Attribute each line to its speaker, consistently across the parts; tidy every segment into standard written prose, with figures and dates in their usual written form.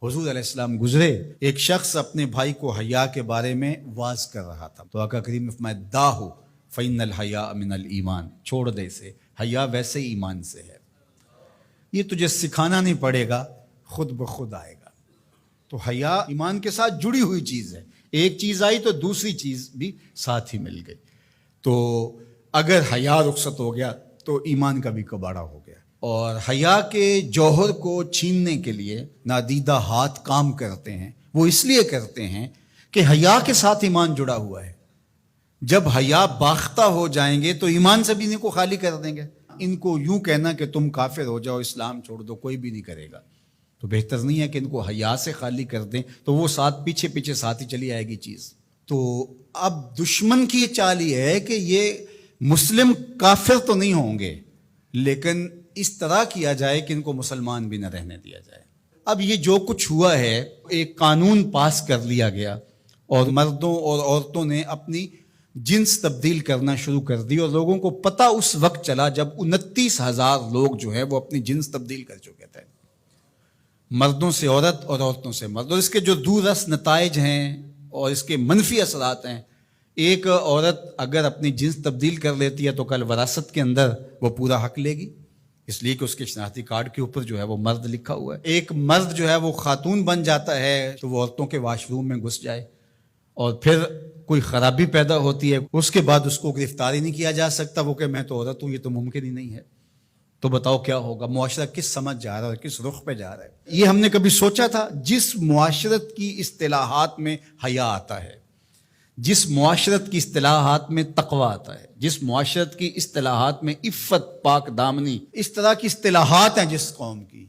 Speaker 1: حضور علیہ السلام گزرے، ایک شخص اپنے بھائی کو حیا کے بارے میں واز کر رہا تھا، تو آقا کریم نے فرمایا داہو فإن الحیاء من الایمان، چھوڑ دے اسے، حیا ویسے ہی ایمان سے ہے، یہ تجھے سکھانا نہیں پڑے گا، خود بخود آئے گا۔ تو حیا ایمان کے ساتھ جڑی ہوئی چیز ہے، ایک چیز آئی تو دوسری چیز بھی ساتھ ہی مل گئی۔ تو اگر حیا رخصت ہو گیا تو ایمان کا بھی کباڑہ ہو گیا۔ اور حیا کے جوہر کو چھیننے کے لیے نادیدہ ہاتھ کام کرتے ہیں، وہ اس لیے کرتے ہیں کہ حیا کے ساتھ ایمان جڑا ہوا ہے۔ جب حیا باختہ ہو جائیں گے تو ایمان سے بھی ان کو خالی کر دیں گے۔ ان کو یوں کہنا کہ تم کافر ہو جاؤ، اسلام چھوڑ دو، کوئی بھی نہیں کرے گا۔ تو بہتر نہیں ہے کہ ان کو حیا سے خالی کر دیں، تو وہ ساتھ پیچھے ساتھ ہی چلی آئے گی چیز۔ تو اب دشمن کی یہ چال یہ ہے کہ یہ مسلم کافر تو نہیں ہوں گے، لیکن اس طرح کیا جائے کہ ان کو مسلمان بھی نہ رہنے دیا جائے۔ اب یہ جو کچھ ہوا ہے، ایک قانون پاس کر لیا گیا اور مردوں اور عورتوں نے اپنی جنس تبدیل کرنا شروع کر دی، اور لوگوں کو پتہ اس وقت چلا جب 29,000 لوگ جو ہے وہ اپنی جنس تبدیل کر چکے تھے، مردوں سے عورت اور عورتوں سے مرد۔ اور اس کے جو دور رس نتائج ہیں اور اس کے منفی اثرات ہیں، ایک عورت اگر اپنی جنس تبدیل کر لیتی ہے تو کل وراثت کے اندر وہ پورا حق لے گی، اس لیے کہ اس کے شناختی کارڈ کے اوپر جو ہے وہ مرد لکھا ہوا ہے۔ ایک مرد جو ہے وہ خاتون بن جاتا ہے تو وہ عورتوں کے واش روم میں گھس جائے اور پھر کوئی خرابی پیدا ہوتی ہے، اس کے بعد اس کو گرفتار ہی نہیں کیا جا سکتا، وہ کہ میں تو عورت ہوں، یہ تو ممکن ہی نہیں ہے۔ تو بتاؤ کیا ہوگا؟ معاشرہ کس سمجھ جا رہا ہے، کس رخ پہ جا رہا ہے؟ یہ ہم نے کبھی سوچا تھا؟ جس معاشرت کی اصطلاحات میں حیا آتا ہے، جس معاشرت کی اصطلاحات میں تقوی آتا ہے، جس معاشرت کی اصطلاحات میں عفت، پاک دامنی، اس طرح کی اصطلاحات ہیں جس قوم کی،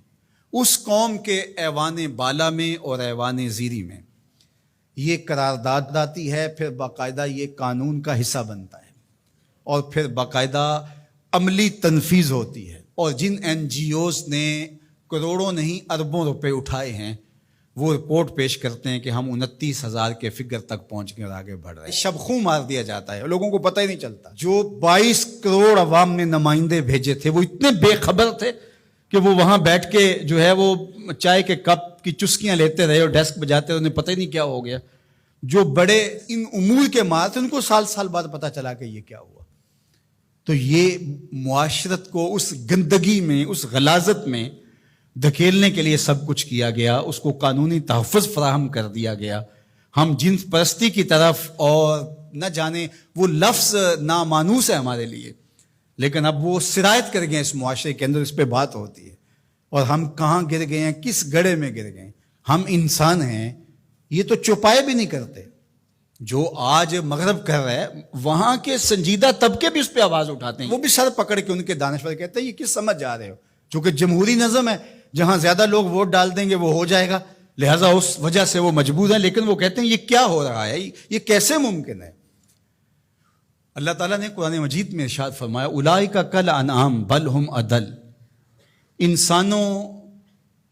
Speaker 1: اس قوم کے ایوان بالا میں اور ایوان زیری میں یہ قرارداد آتی ہے، پھر باقاعدہ یہ قانون کا حصہ بنتا ہے، اور پھر باقاعدہ عملی تنفیذ ہوتی ہے۔ اور جن این جی اوز نے کروڑوں نہیں اربوں روپے اٹھائے ہیں، وہ رپورٹ پیش کرتے ہیں کہ ہم 29,000 کے فگر تک پہنچ کے اور آگے بڑھ رہے ہیں۔ شب خوں مار دیا جاتا ہے، لوگوں کو پتہ ہی نہیں چلتا۔ جو 22 کروڑ عوام نے نمائندے بھیجے تھے، وہ اتنے بے خبر تھے کہ وہ وہاں بیٹھ کے جو ہے وہ چائے کے کپ کی چسکیاں لیتے رہے اور ڈیسک بجاتے رہے، انہیں پتہ ہی نہیں کیا ہو گیا۔ جو بڑے ان امور کے مار تھے، ان کو سال بعد پتہ چلا کہ یہ کیا ہوا۔ تو یہ معاشرت کو اس گندگی میں، اس غلاظت میں دھکیلنے کے لیے سب کچھ کیا گیا، اس کو قانونی تحفظ فراہم کر دیا گیا۔ ہم جنس پرستی کی طرف، اور نہ جانے وہ لفظ نامانوس ہے ہمارے لیے، لیکن اب وہ سرایت کر گئے اس معاشرے کے اندر، اس پہ بات ہوتی ہے۔ اور ہم کہاں گر گئے ہیں، کس گڑھے میں گر گئے ہیں؟ ہم انسان ہیں، یہ تو چوپائے بھی نہیں کرتے۔ جو آج مغرب کر رہا ہے، وہاں کے سنجیدہ طبقے بھی اس پہ آواز اٹھاتے ہیں، وہ بھی سر پکڑ کے ان کے دانشور کہتے ہیں یہ کس سمجھ جا رہے ہو؟ چونکہ جمہوری نظم ہے، جہاں زیادہ لوگ ووٹ ڈال دیں گے وہ ہو جائے گا، لہٰذا اس وجہ سے وہ مجبور ہیں۔ لیکن وہ کہتے ہیں یہ کیا ہو رہا ہے، یہ کیسے ممکن ہے؟ اللہ تعالیٰ نے قرآن مجید میں ارشاد فرمایا اولئک کالانعام بل ہم اضل، انسانوں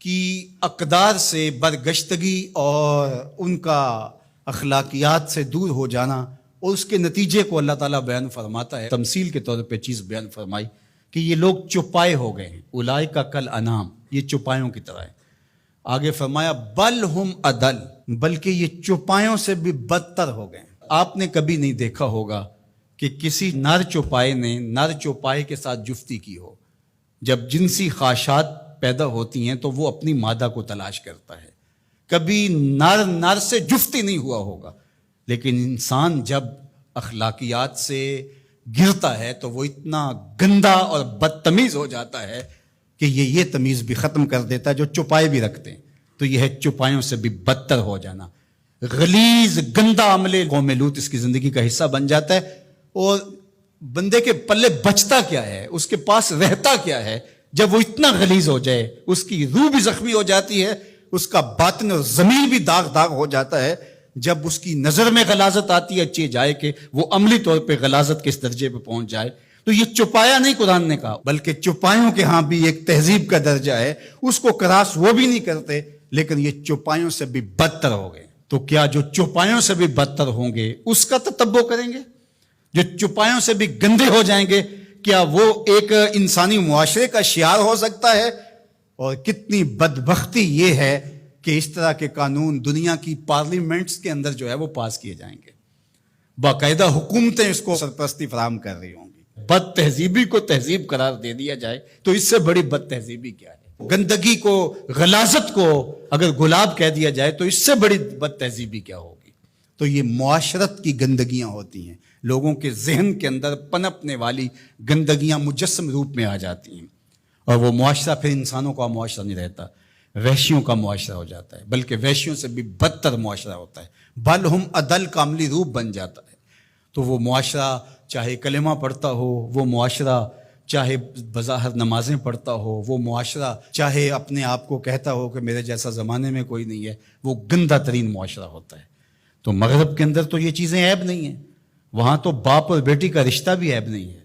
Speaker 1: کی اقدار سے برگشتگی اور ان کا اخلاقیات سے دور ہو جانا، اور اس کے نتیجے کو اللہ تعالیٰ بیان فرماتا ہے۔ تمثیل کے طور پہ چیز بیان فرمائی کہ یہ لوگ چوپائے ہو گئے ہیں، اولئک کالانعام، یہ چوپایوں کی طرح ہے۔ آگے فرمایا بل ہم اضل، بلکہ یہ چوپایوں سے بھی بدتر ہو گئے ہیں۔ آپ نے کبھی نہیں دیکھا ہوگا کہ کسی نر چوپائے نے نر چوپائے کے ساتھ جفتی کی ہو۔ جب جنسی خواہشات پیدا ہوتی ہیں تو وہ اپنی مادہ کو تلاش کرتا ہے، کبھی نر سے جفتی نہیں ہوا ہوگا۔ لیکن انسان جب اخلاقیات سے گرتا ہے تو وہ اتنا گندا اور بدتمیز ہو جاتا ہے کہ یہ تمیز بھی ختم کر دیتا ہے جو چوپائے بھی رکھتے ہیں۔ تو یہ ہے چوپایوں سے بھی بدتر ہو جانا، غلیظ گندا عمل قوم لوط اس کی زندگی کا حصہ بن جاتا ہے۔ اور بندے کے پلے بچتا کیا ہے، اس کے پاس رہتا کیا ہے جب وہ اتنا غلیظ ہو جائے؟ اس کی روح بھی زخمی ہو جاتی ہے، اس کا باطن اور ضمیر بھی داغ ہو جاتا ہے جب اس کی نظر میں غلاظت آتی ہے، اچھی جائے کہ وہ عملی طور پہ غلاظت کس درجے پہ پہنچ جائے۔ تو یہ چپایا نہیں قرآن نے کہا، بلکہ چپایوں کے ہاں بھی ایک تہذیب کا درجہ ہے، اس کو کراس وہ بھی نہیں کرتے، لیکن یہ چپایوں سے بھی بدتر ہو گئے۔ تو کیا جو چپایوں سے بھی بدتر ہوں گے اس کا تتبع کریں گے؟ جو چپایوں سے بھی گندے ہو جائیں گے، کیا وہ ایک انسانی معاشرے کا شعار ہو سکتا ہے؟ اور کتنی بدبختی یہ ہے کہ اس طرح کے قانون دنیا کی پارلیمنٹس کے اندر جو ہے وہ پاس کیے جائیں گے، باقاعدہ حکومتیں اس کو سرپرستی فراہم کر رہی ہوں گی۔ بد تہذیبی کو تہذیب قرار دے دیا جائے تو اس سے بڑی بد تہذیبی کیا ہے؟ گندگی کو، غلاظت کو اگر گلاب کہہ دیا جائے تو اس سے بڑی بد تہذیبی کیا ہوگی؟ تو یہ معاشرت کی گندگیاں ہوتی ہیں، لوگوں کے ذہن کے اندر پنپنے والی گندگیاں مجسم روپ میں آ جاتی ہیں، اور وہ معاشرہ پھر انسانوں کا معاشرہ نہیں رہتا، وحشیوں کا معاشرہ ہو جاتا ہے، بلکہ وحشیوں سے بھی بدتر معاشرہ ہوتا ہے، بل ہم عدل کا عملی روپ بن جاتا ہے۔ تو وہ معاشرہ چاہے کلمہ پڑھتا ہو، وہ معاشرہ چاہے بظاہر نمازیں پڑھتا ہو، وہ معاشرہ چاہے اپنے آپ کو کہتا ہو کہ میرے جیسا زمانے میں کوئی نہیں ہے، وہ گندہ ترین معاشرہ ہوتا ہے۔ تو مغرب کے اندر تو یہ چیزیں عیب نہیں ہیں، وہاں تو باپ اور بیٹی کا رشتہ بھی عیب نہیں ہے،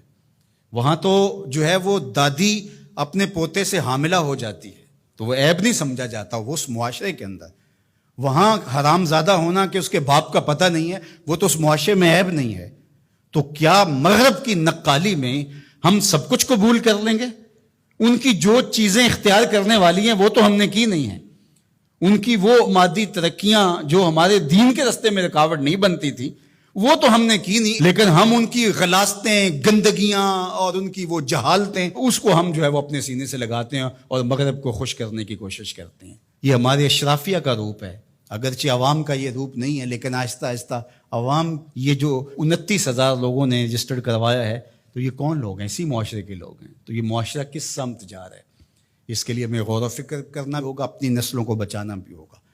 Speaker 1: وہاں تو جو ہے وہ دادی اپنے پوتے سے حاملہ ہو جاتی ہے تو وہ عیب نہیں سمجھا جاتا وہ اس معاشرے کے اندر۔ وہاں حرام زادہ ہونا کہ اس کے باپ کا پتہ نہیں ہے، وہ تو اس معاشرے میں عیب نہیں ہے۔ تو کیا مغرب کی نقالی میں ہم سب کچھ قبول کر لیں گے؟ ان کی جو چیزیں اختیار کرنے والی ہیں وہ تو ہم نے کی نہیں ہیں، ان کی وہ مادی ترقیاں جو ہمارے دین کے راستے میں رکاوٹ نہیں بنتی تھی وہ تو ہم نے کی نہیں، لیکن ہم ان کی غلاظتیں، گندگیاں اور ان کی وہ جہالتیں، اس کو ہم جو ہے وہ اپنے سینے سے لگاتے ہیں اور مغرب کو خوش کرنے کی کوشش کرتے ہیں۔ یہ ہمارے اشرافیہ کا روپ ہے، اگرچہ عوام کا یہ روپ نہیں ہے، لیکن آہستہ آہستہ عوام، یہ جو 29,000 لوگوں نے رجسٹرڈ کروایا ہے، تو یہ کون لوگ ہیں؟ اسی معاشرے کے لوگ ہیں۔ تو یہ معاشرہ کس سمت جا رہا ہے، اس کے لیے ہمیں غور و فکر کرنا ہوگا، اپنی نسلوں کو بچانا بھی ہوگا۔